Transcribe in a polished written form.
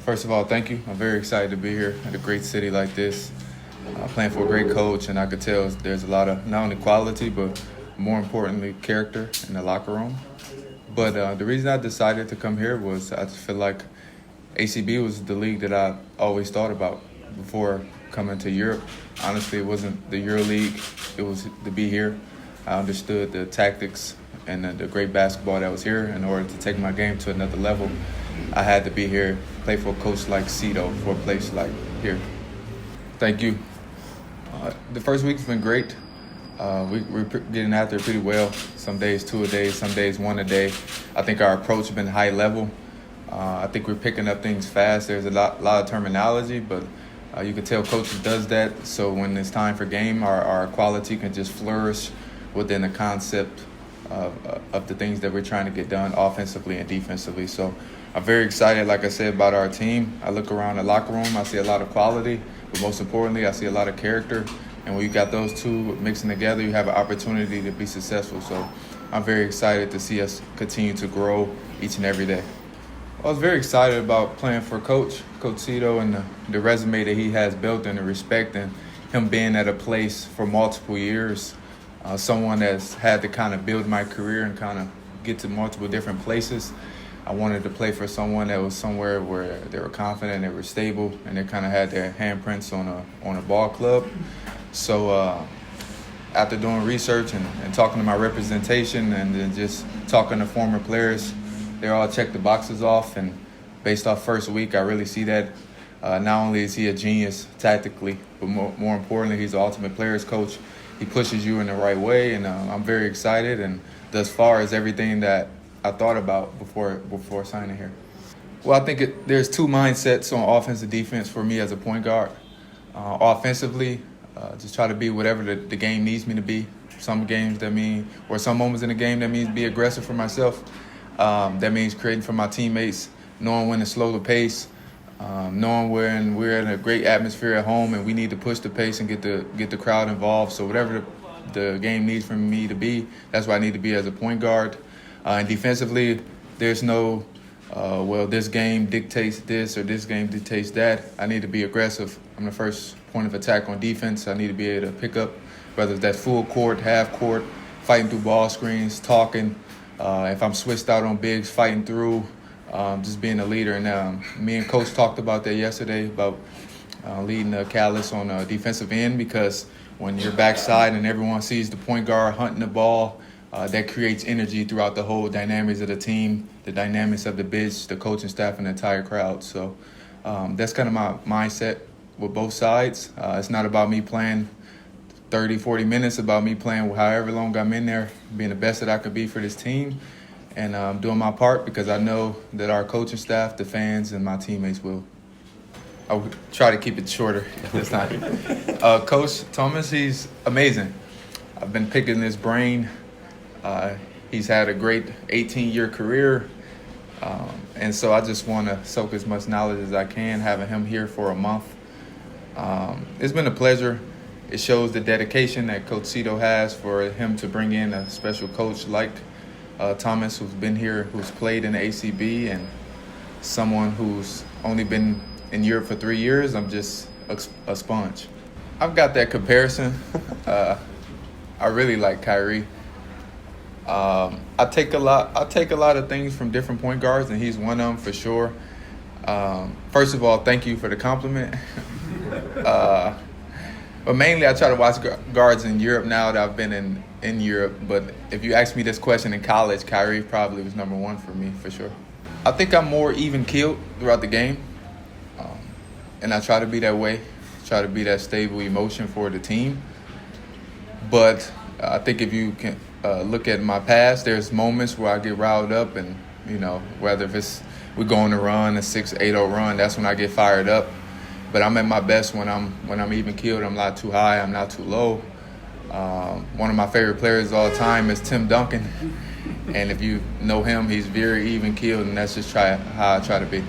First of all, thank you. I'm very excited to be here at a great city like this, playing for a great coach, and I could tell there's a lot of not only quality, but more importantly, character in the locker room. But the reason I decided to come here was I feel like ACB was the league that I always thought about before coming to Europe. Honestly, it wasn't the Euro League. It was to be here. I understood the tactics and the great basketball that was here. In order to take my game to another level, I had to be here, play for a coach like Cito, for a place like here. Thank you. The first week's been great. We're getting out there pretty well. Some days 2 a day, some days 1 a day. I think our approach has been high level. I think we're picking up things fast. There's a lot of terminology, but you can tell coach does that. So when it's time for game, our quality can just flourish within the concept of the things that we're trying to get done offensively and defensively. So I'm very excited, like I said, about our team. I look around the locker room, I see a lot of quality, but most importantly, I see a lot of character. And when you got those two mixing together, you have an opportunity to be successful. So I'm very excited to see us continue to grow each and every day. I was very excited about playing for Coach Cito, and the resume that he has built and the respect, and him being at a place for multiple years. Someone that's had to kind of build my career and kind of get to multiple different places. I wanted to play for someone that was somewhere where they were confident, they were stable, and they kind of had their handprints on a ball club. So after doing research and talking to my representation and then just talking to former players, they all checked the boxes off. And based off first week, I really see that not only is he a genius tactically, but more importantly, he's the ultimate players coach. He pushes you in the right way, and I'm very excited. And thus far as everything that I thought about before signing here. Well, I think there's two mindsets on offense and defense for me as a point guard. Offensively, just try to be whatever the game needs me to be. Some games or some moments in the game that means be aggressive for myself. That means creating for my teammates, knowing when to slow the pace, knowing when we're in a great atmosphere at home and we need to push the pace and get the crowd involved. So whatever the game needs from me to be, that's what I need to be as a point guard. And defensively, there's no, this game dictates this or this game dictates that. I need to be aggressive. I'm the first point of attack on defense. I need to be able to pick up, whether that's full court, half court, fighting through ball screens, talking. If I'm switched out on bigs, fighting through, just being a leader. And me and Coach talked about that yesterday, about leading the catalyst on the defensive end, because when you're backside and everyone sees the point guard hunting the ball, that creates energy throughout the whole dynamics of the team, the dynamics of the bench, the coaching staff, and the entire crowd. So that's kind of my mindset with both sides. It's not about me playing 30, 40 minutes, about me playing however long I'm in there, being the best that I could be for this team, and doing my part, because I know that our coaching staff, the fans, and my teammates will. I will try to keep it shorter this time. Coach Thomas, he's amazing. I've been picking his brain. He's had a great 18-year career, and so I just want to soak as much knowledge as I can, having him here for a month. It's been a pleasure. It shows the dedication that Coach Cito has for him to bring in a special coach like Thomas, who's been here, who's played in the ACB, and someone who's only been in Europe for 3 years. I'm just a sponge. I've got that comparison. I really like Kyrie. I take a lot of things from different point guards, and he's one of them for sure. First of all, thank you for the compliment. But mainly, I try to watch guards in Europe now that I've been in Europe. But if you ask me this question in college, Kyrie probably was number one for me, for sure. I think I'm more even-keeled throughout the game, and I try to be that way, try to be that stable emotion for the team. But I think if you can look at my past, there's moments where I get riled up, and whether if we go on a run, a 6-8-0 run, that's when I get fired up. But I'm at my best when I'm even keeled. I'm not too high, I'm not too low. One of my favorite players of all time is Tim Duncan, and if you know him, he's very even keeled, and that's just how I try to be.